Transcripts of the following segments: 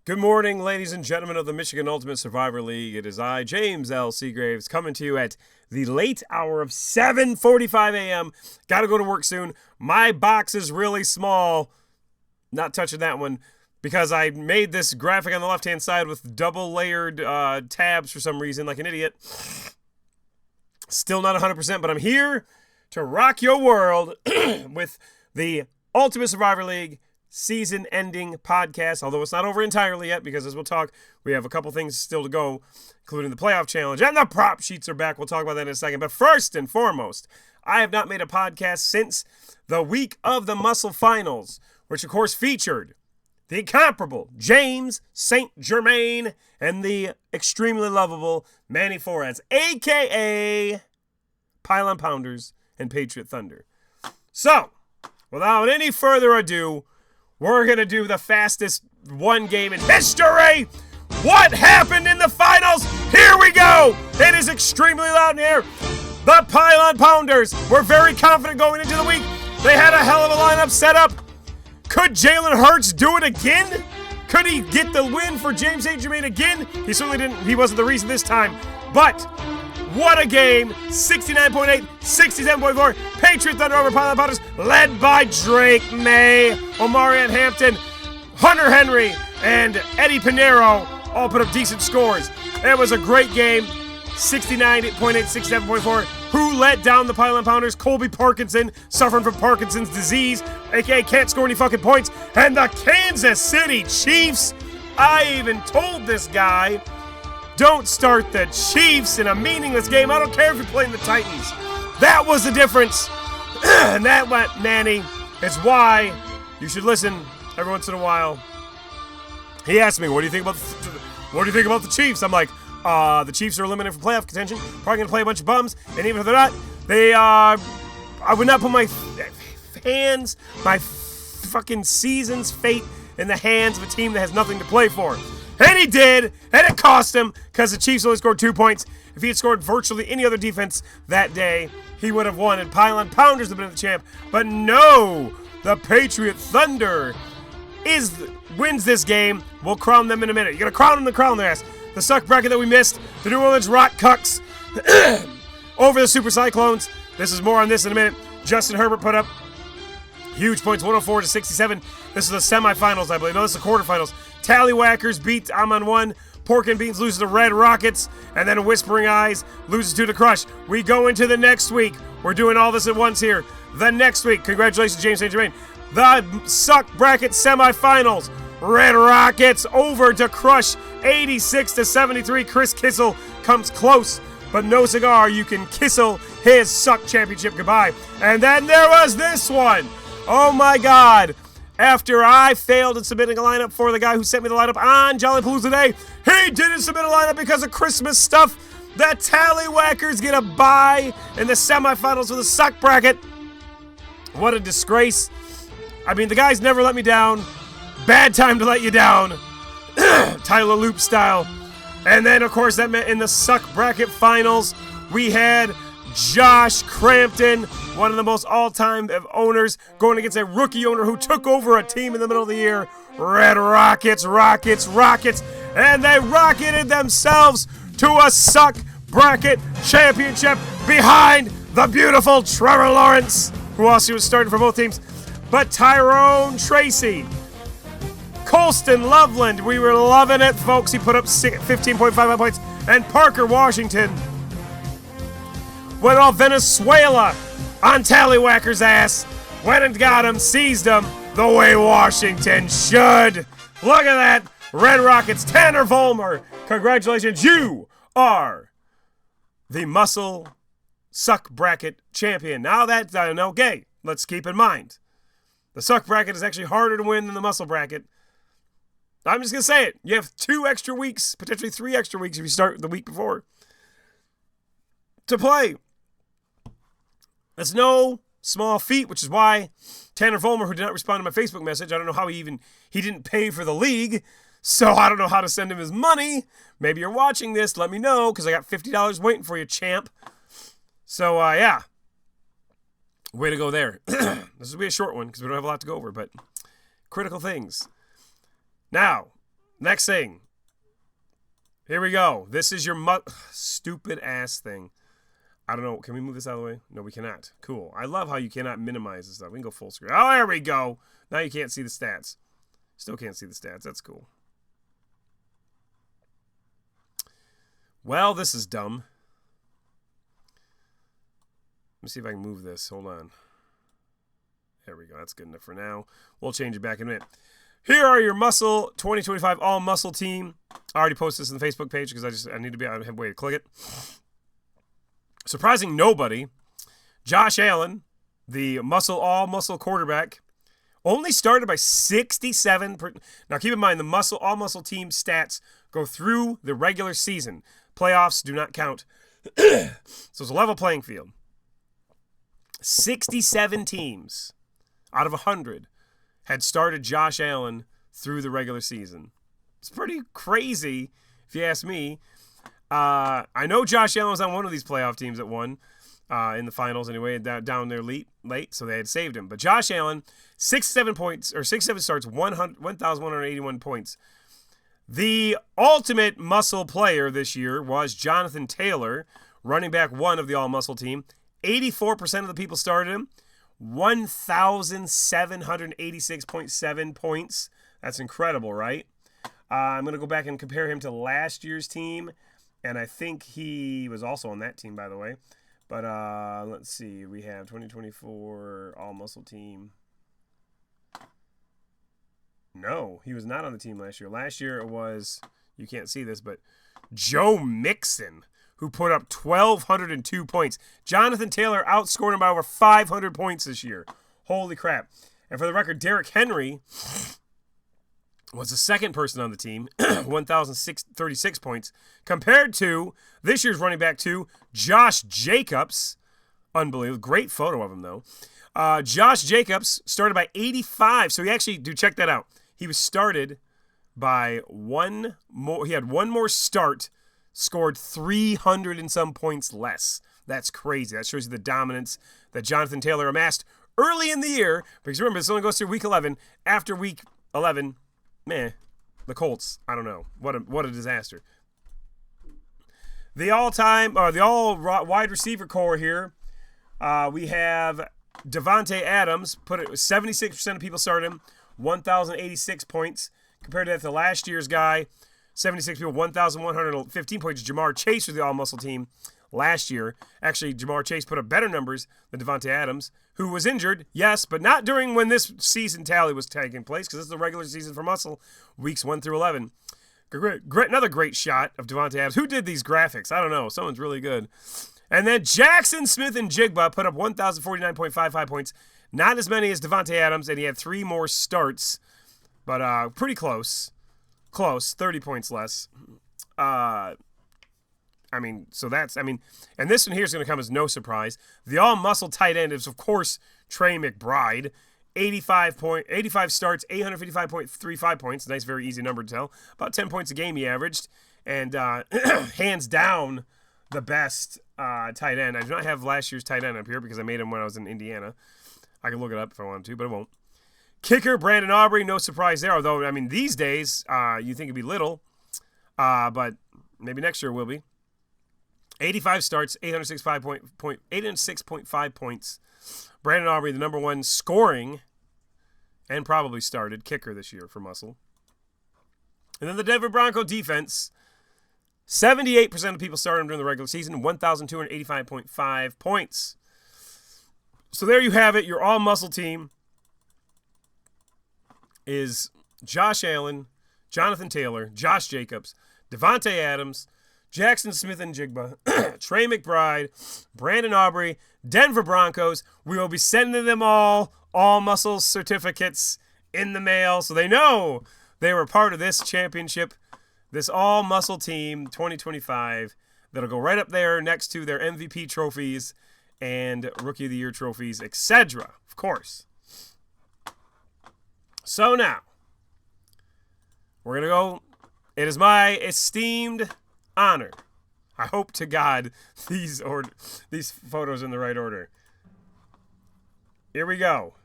Good morning, ladies and gentlemen of the Michigan Ultimate Survivor League. It is I, James L. Seagraves, coming to you at the late hour of 7:45 a.m. Got to go to work soon. My box is really small. Not touching that one because I made this graphic on the left-hand side with double-layered tabs for some reason, like an idiot. Still not 100%, but I'm here to rock your world with the Ultimate Survivor League season-ending podcast, although it's not over entirely yet because, as we'll talk, we have a couple things still to go, including the playoff challenge, and the prop sheets are back. We'll talk about that in a second. But first and foremost, I have not made a podcast since the week of the Musl finals, which, of course, featured the incomparable James St. Germain and the extremely lovable Manny Flores, a.k.a. Pylon Pounders and Patriot Thunder. So, without any further ado, we're going to do the fastest one game in history. What happened in the finals? Here we go. It is extremely loud in here. The Pylon Pounders were very confident going into the week. They had a hell of a lineup set up. Could Jalen Hurts do it again? Could he get the win for James St. Germain again? He certainly didn't. He wasn't the reason this time. But what a game. 69.8, 67.4. Patriot Thunder over Pylon Pounders, led by Drake May, Omarion Hampton, Hunter Henry, and Eddie Pinero all put up decent scores. It was a great game. 69.8, 67.4. Who let down the Pylon Pounders? Colby Parkinson, suffering from Parkinson's disease, a.k.a. can't score any fucking points. And the Kansas City Chiefs. I even told this guy, don't start the Chiefs in a meaningless game. I don't care if you're playing the Titans. That was the difference. And that went, Manny. It's why you should listen every once in a while. He asked me, what do you think about the Chiefs? I'm like, the Chiefs are eliminated from playoff contention. Probably going to play a bunch of bums. And even if they're not, I would not put my fucking season's fate in the hands of a team that has nothing to play for. And he did, and it cost him because the Chiefs only scored 2 points. If he had scored virtually any other defense that day, he would have won, and Pylon Pounders would have been the champ. But no, the Patriot Thunder wins this game. We'll crown them in a minute. You're going to crown them, the crown their ass. The suck bracket that we missed, the New Orleans Rock Cucks over the Super Cyclones. This is more on this in a minute. Justin Herbert put up huge points, 104-67. This is the semifinals, I believe. No, this is the quarterfinals. Tallywhackers beat I'm on 1. Pork and Beans loses to Red Rockets. And then Whispering Eyes loses to the Crush. We go into the next week. We're doing all this at once here. The next week, congratulations, James St. Germain. The suck bracket semifinals. Red Rockets over to Crush, 86-73. Chris Kissel comes close, but no cigar. You can Kissel his suck championship goodbye. And then there was this one. Oh my God. After I failed in submitting a lineup for the guy who sent me the lineup on Jolly Palooza Day, he didn't submit a lineup because of Christmas stuff. The Tallywhackers get a bye in the semifinals for the suck bracket. What a disgrace. I mean, the guys never let me down. Bad time to let you down. Tyler Loop style. And then, of course, that meant in the suck bracket finals, we had Josh Crampton, one of the most all-time owners, going against a rookie owner who took over a team in the middle of the year. Red Rockets, Rockets, Rockets, and they rocketed themselves to a suck bracket championship behind the beautiful Trevor Lawrence, who also was starting for both teams. But Tyrone Tracy, Colston Loveland, we were loving it, folks. He put up 15.55 points. And Parker Washington went off Venezuela on Tallywhacker's ass. Went and got him, seized him the way Washington should. Look at that. Red Rockets, Tanner Vollmer. Congratulations. You are the Musl Suck Bracket champion. Now that's okay. Let's keep in mind, the Suck Bracket is actually harder to win than the Musl Bracket. I'm just going to say it. You have 2 extra weeks, potentially 3 extra weeks if you start the week before, to play. That's no small feat, which is why Tanner Vollmer, who did not respond to my Facebook message, I don't know how he didn't pay for the league, so I don't know how to send him his money. Maybe you're watching this. Let me know, because I got $50 waiting for you, champ. So, yeah. Way to go there. This will be a short one, because we don't have a lot to go over, but critical things. Now, Next thing. Here we go. This is your stupid ass thing. I don't know. Can we move this out of the way? No, we cannot. Cool. I love how you cannot minimize this stuff. We can go full screen. Oh, there we go. Now you can't see the stats. Still can't see the stats. That's cool. Well, this is dumb. Let me see if I can move this. Hold on. There we go. That's good enough for now. We'll change it back in a minute. Here are your Musl 2025 All Musl team. I already posted this on the Facebook page because I need to be on a way to click it. Surprising nobody, Josh Allen, the All Musl quarterback, only started by 67. Now keep in mind the All Musl team stats go through the regular season. Playoffs do not count. So it's a level playing field. 67 teams out of 100 had started Josh Allen through the regular season. It's pretty crazy, if you ask me. I know Josh Allen was on one of these playoff teams that won in the finals anyway, down there late, so they had saved him. But Josh Allen, 67 starts, 1,181 points. The ultimate Musl player this year was Jonathan Taylor, running back one of the All Musl team. 84% of the people started him. 1,786.7 points. That's incredible, right? I'm going to go back and compare him to last year's team. And I think he was also on that team, by the way. But let's see. We have 2024 All Musl team. No, he was not on the team last year. Last year it was, you can't see this, but Joe Mixon, who put up 1,202 points. Jonathan Taylor outscored him by over 500 points this year. Holy crap. And for the record, Derrick Henry was the second person on the team, 1,036 points, compared to this year's running back two, Josh Jacobs. Unbelievable. Great photo of him, though. Josh Jacobs started by 85. So he actually, check that out. He was started by one more. He had one more start, scored 300 and some points less. That's crazy. That shows you the dominance that Jonathan Taylor amassed early in the year. Because remember, this only goes through week 11. After week 11, the Colts, I don't know. What a disaster. The all wide receiver core here. We have Davante Adams. 76% of people started him. 1,086 points. Compared to that to last year's guy, 76 people, 1,115 points. Jamar Chase was the All Musl team last year. Actually, Jamar Chase put up better numbers than Davante Adams, who was injured, yes, but not during when this season tally was taking place, because this is the regular season for Musl, weeks 1 through 11. Another great shot of Davante Adams. Who did these graphics? I don't know. Someone's really good. And then Jackson Smith-Njigba put up 1,049.55 points. Not as many as Davante Adams, and he had 3 more starts, but pretty close. Close, 30 points less. And this one here is going to come as no surprise. The All Musl tight end is, of course, Trey McBride. 85 starts, 855.35 points. Nice, very easy number to tell. About 10 points a game he averaged. And hands down, the best tight end. I do not have last year's tight end up here because I made him when I was in Indiana. I can look it up if I wanted to, but I won't. Kicker, Brandon Aubrey, no surprise there. Although, these days, you think it'd be little. But maybe next year it will be. 85 starts, 806.5 points. Brandon Aubrey, the number one scoring and probably started kicker this year for Musl. And then the Denver Bronco defense, 78% of people started during the regular season, 1,285.5 points. So there you have it. Your All Musl team is Josh Allen, Jonathan Taylor, Josh Jacobs, Davante Adams, Jackson Smith-Njigba, Trey McBride, Brandon Aubrey, Denver Broncos. We will be sending them all Musl certificates in the mail so they know they were part of this championship, this All Musl team 2025 that'll go right up there next to their MVP trophies and Rookie of the Year trophies, etc. Of course. So now, we're going to go. It is my esteemed honor. I hope to God these photos in the right order. Here we go.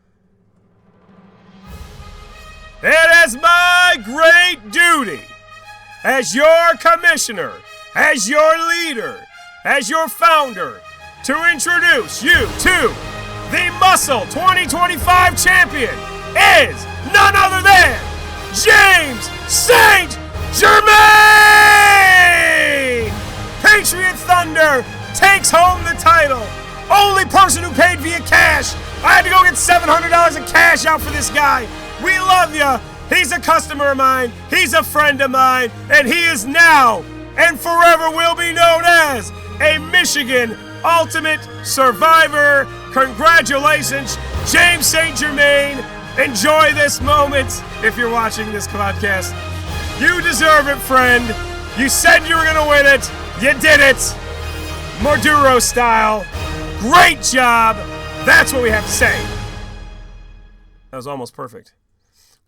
It is my great duty as your commissioner, as your leader, as your founder, to introduce you to the Musl 2025 champion is none other than James St. Germain! Patriot Thunder takes home the title. Only person who paid via cash. I had to go get $700 in cash out for this guy. We love you. He's a customer of mine. He's a friend of mine. And he is now and forever will be known as a Michigan Ultimate Survivor. Congratulations, James St. Germain. Enjoy this moment if you're watching this podcast. You deserve it, friend. You said you were going to win it. You did it. Maduro style. Great job. That's what we have to say. That was almost perfect.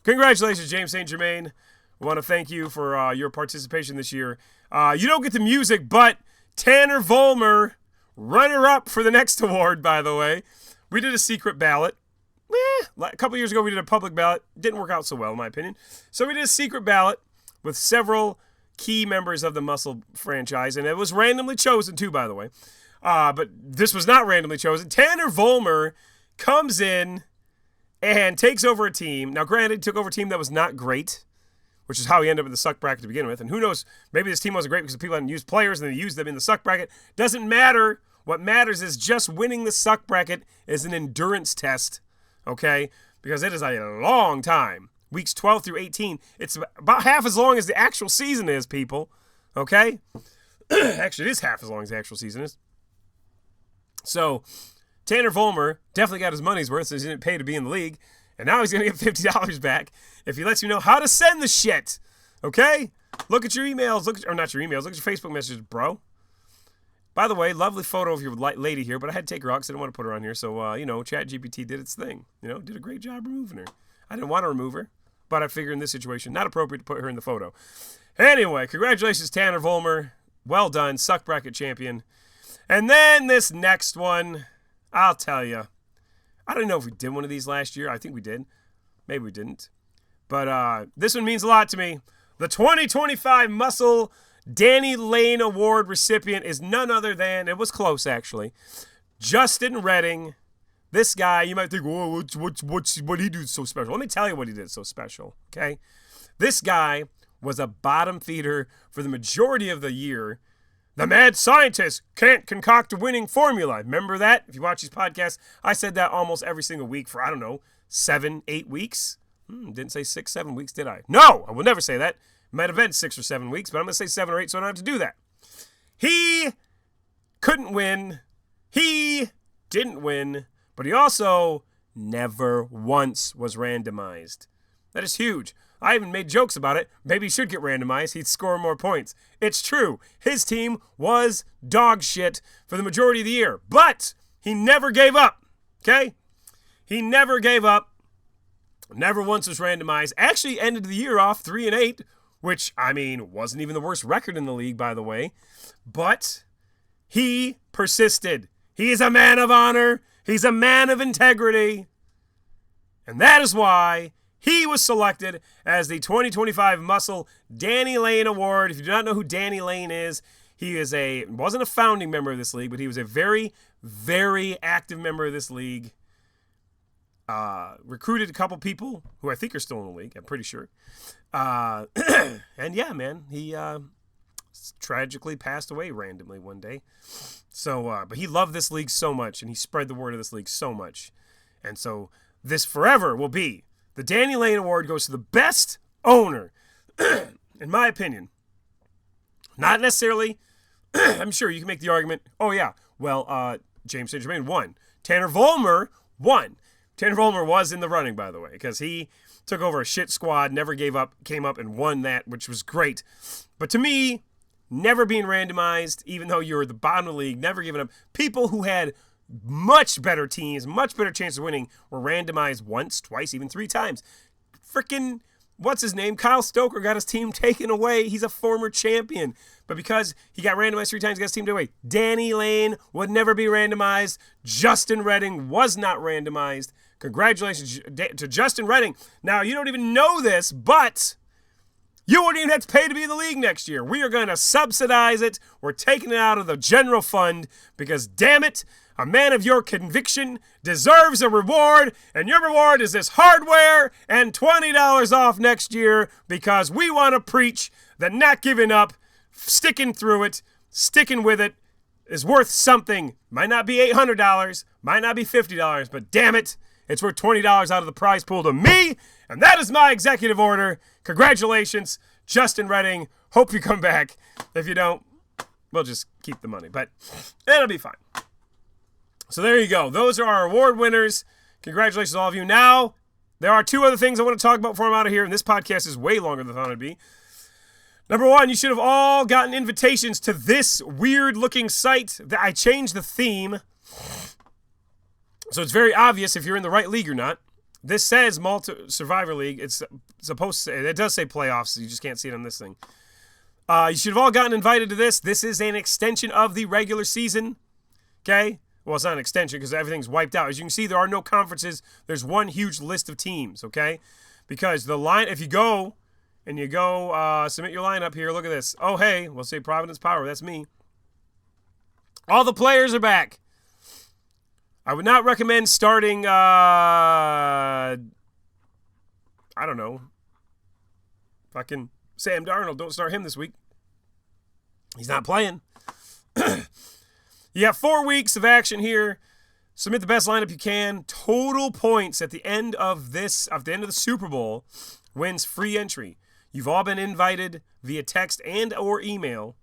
Congratulations, James St. Germain. I want to thank you for your participation this year. You don't get the music, but Tanner Vollmer, runner-up for the next award, by the way. We did a secret ballot. A couple years ago, we did a public ballot. Didn't work out so well, in my opinion. So we did a secret ballot with several key members of the Musl franchise, and it was randomly chosen, too, by the way. But this was not randomly chosen. Tanner Vollmer comes in and takes over a team. Now, granted, he took over a team that was not great, which is how he ended up in the suck bracket to begin with. And who knows, maybe this team wasn't great because the people hadn't used players and they used them in the suck bracket. Doesn't matter. What matters is just winning the suck bracket is an endurance test, okay? Because it is a long time. Weeks 12 through 18. It's about half as long as the actual season is, people, okay? Actually, it is half as long as the actual season is. So, Tanner Vollmer definitely got his money's worth since he didn't pay to be in the league. And now he's going to get $50 back if he lets you know how to send the shit. Okay? Look at your emails. Not your emails. Look at your Facebook messages, bro. By the way, lovely photo of your lady here, but I had to take her out because I didn't want to put her on here. So, ChatGPT did its thing. Did a great job removing her. I didn't want to remove her, but I figured in this situation, not appropriate to put her in the photo. Anyway, congratulations, Tanner Vollmer. Well done. Suck bracket champion. And then this next one, I'll tell you. I don't know if we did one of these last year. I think we did. Maybe we didn't. But this one means a lot to me. The 2025 Musl Danny Lane Award recipient is none other than, it was close actually, Justin Redding. This guy, you might think, whoa, what he do so special? Let me tell you what he did so special, okay? This guy was a bottom feeder for the majority of the year. The mad scientist can't concoct a winning formula. Remember that? If you watch these podcasts, I said that almost every single week for, 7, 8 weeks. Didn't say 6, 7 weeks, did I? No, I will never say that. Might have been 6 or 7 weeks, but I'm going to say 7 or 8 so I don't have to do that. He couldn't win. He didn't win, but he also never once was randomized. That is huge. I even made jokes about it. Maybe he should get randomized. He'd score more points. It's true. His team was dog shit for the majority of the year. But he never gave up. Okay? He never gave up. Never once was randomized. Actually ended the year off 3-8, which, wasn't even the worst record in the league, by the way. But he persisted. He is a man of honor. He's a man of integrity. And that is why he was selected as the 2025 Musl Danny Lane Award. If you do not know who Danny Lane is, he wasn't a founding member of this league, but he was a very, very active member of this league. Recruited a couple people who I think are still in the league, I'm pretty sure. And yeah, man, he tragically passed away randomly one day. So, but he loved this league so much, and he spread the word of this league so much. And so this forever will be the Danny Lane Award goes to the best owner, in my opinion. Not necessarily, I'm sure you can make the argument, James St. Germain won. Tanner Vollmer won. Tanner Vollmer was in the running, by the way, because he took over a shit squad, never gave up, came up and won that, which was great. But to me, never being randomized, even though you were the bottom of the league, never giving up, people who had much better teams, much better chance of winning, were randomized once, twice, even 3 times. Frickin', what's his name? Kyle Stoker got his team taken away. He's a former champion. But because he got randomized 3 times, he got his team taken away. Danny Lane would never be randomized. Justin Redding was not randomized. Congratulations to Justin Redding. Now, you don't even know this, but you won't even have to pay to be in the league next year. We are going to subsidize it. We're taking it out of the general fund because, damn it, a man of your conviction deserves a reward, and your reward is this hardware and $20 off next year because we want to preach that not giving up, sticking through it, sticking with it is worth something. Might not be $800, might not be $50, but damn it, it's worth $20 out of the prize pool to me, and that is my executive order. Congratulations, Justin Redding. Hope you come back. If you don't, we'll just keep the money, but it'll be fine. So there you go. Those are our award winners. Congratulations to all of you. Now, there are two other things I want to talk about before I'm out of here, and this podcast is way longer than I thought it'd be. Number one, you should have all gotten invitations to this weird-looking site. I changed the theme, so it's very obvious if you're in the right league or not. This says Survivor League. It's supposed to say, it does say playoffs, you just can't see it on this thing. You should have all gotten invited to this. This is an extension of the regular season, okay? Well, it's not an extension because everything's wiped out. As you can see, there are no conferences. There's one huge list of teams, okay? Because the line, if you go and you go submit your lineup here, look at this. Oh, hey, we'll say Providence Power. That's me. All the players are back. I would not recommend starting, I don't know, fucking Sam Darnold. Don't start him this week. He's not playing. You got 4 weeks of action here. Submit the best lineup you can. Total points at the end of the Super Bowl wins free entry. You've all been invited via text and or email.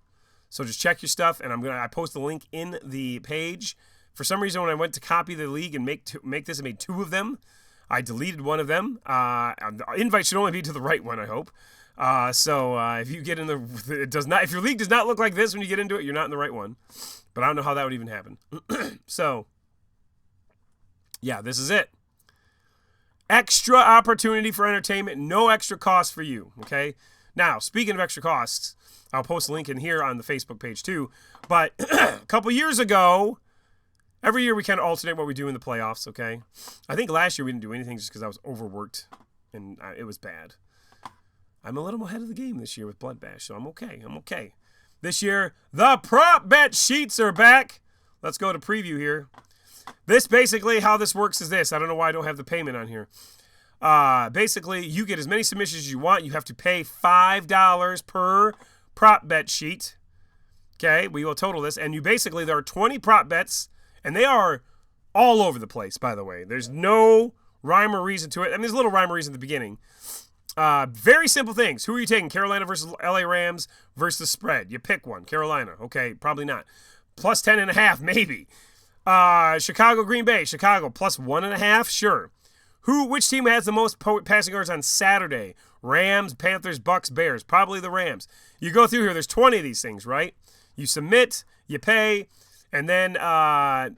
So just check your stuff, and I post the link in the page. For some reason, when I went to copy the league and make this, I made 2 of them. I deleted one of them. The invite should only be to the right one, I hope. So if you get in if your league does not look like this when you get into it, you're not in the right one. But I don't know how that would even happen. So, yeah, this is it. Extra opportunity for entertainment, no extra cost for you, okay? Now, speaking of extra costs, I'll post a link in here on the Facebook page too. But a couple years ago, every year we kind of alternate what we do in the playoffs, okay? I think last year we didn't do anything just because I was overworked and it was bad. I'm a little ahead of the game this year with Blood Bash, so I'm okay. This year, the prop bet sheets are back. Let's go to preview here. This basically, how this works is this. I don't know why I don't have the payment on here. Basically, you get as many submissions as you want. You have to pay $5 per prop bet sheet. Okay, we will total this. And there are 20 prop bets, and they are all over the place, by the way. There's no rhyme or reason to it. I mean, there's a little rhyme or reason at the beginning. Very simple things. Who are you taking? Carolina versus LA Rams versus the spread. You pick one. Carolina. Okay, probably not. Plus 10.5, maybe. Chicago, Green Bay. Chicago, plus 1.5, sure. Which team has the most passing yards on Saturday? Rams, Panthers, Bucks, Bears. Probably the Rams. You go through here. There's 20 of these things, right? You submit, you pay, and then on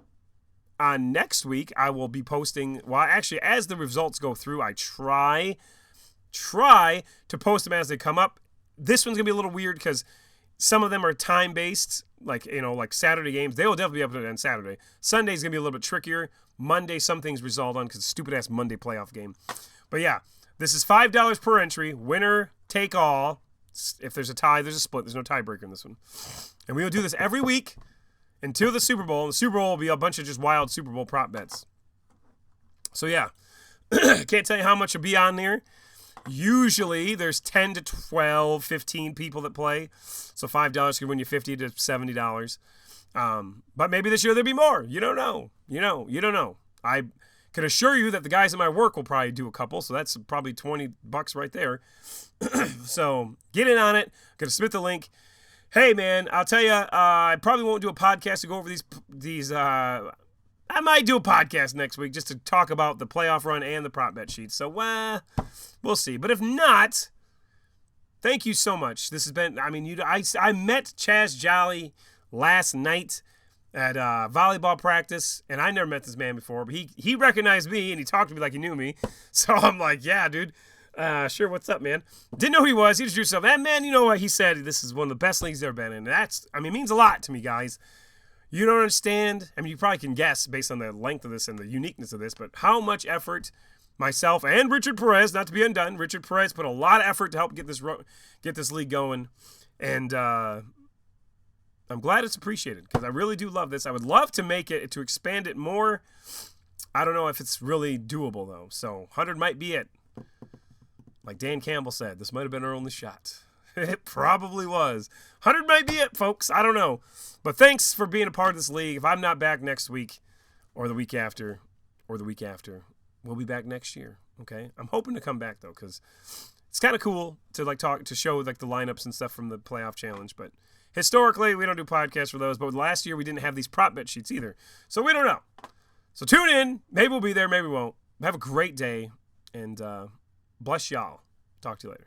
next week, I will be posting, well, actually, as the results go through, I try to post them as they come up. This one's going to be a little weird because some of them are time-based, like Saturday games. They will definitely be up on Saturday. Sunday's going to be a little bit trickier. Monday, some things resolved on because it's a stupid-ass Monday playoff game. But yeah, this is $5 per entry. Winner, take all. If there's a tie, there's a split. There's no tiebreaker in this one. And we will do this every week until the Super Bowl. And the Super Bowl will be a bunch of just wild Super Bowl prop bets. So yeah, can't tell you how much will be on there. Usually there's 10 to 12, 15 people that play. So $5 could win you $50 to $70. But maybe this year there'll be more. You don't know. You don't know. I can assure you that the guys at my work will probably do a couple. So that's probably $20 right there. So get in on it. I'm going to submit the link. Hey, man, I'll tell you, I probably won't do a podcast to go over these. I might do a podcast next week just to talk about the playoff run and the prop bet sheets. So, we'll see. But if not, thank you so much. This has been, I met Chaz Jolly last night at volleyball practice, and I never met this man before, but he recognized me, and he talked to me like he knew me. So I'm like, yeah, dude, sure, what's up, man? Didn't know who he was. He introduced himself. That man, you know what? He said this is one of the best leagues he's ever been in. It means a lot to me, guys. You don't understand. I mean, you probably can guess based on the length of this and the uniqueness of this, but how much effort myself and Richard Perez, not to be undone, Richard Perez put a lot of effort to help get this league going. And I'm glad it's appreciated because I really do love this. I would love to expand it more. I don't know if it's really doable, though. So 100 might be it. Like Dan Campbell said, this might have been our only shot. It probably was. 100 might be it, folks. I don't know. But thanks for being a part of this league. If I'm not back next week or the week after, we'll be back next year. Okay? I'm hoping to come back, though, because it's kind of cool to show like the lineups and stuff from the playoff challenge. But historically, we don't do podcasts for those. But last year, we didn't have these prop bet sheets either. So we don't know. So tune in. Maybe we'll be there. Maybe we won't. Have a great day. And bless y'all. Talk to you later.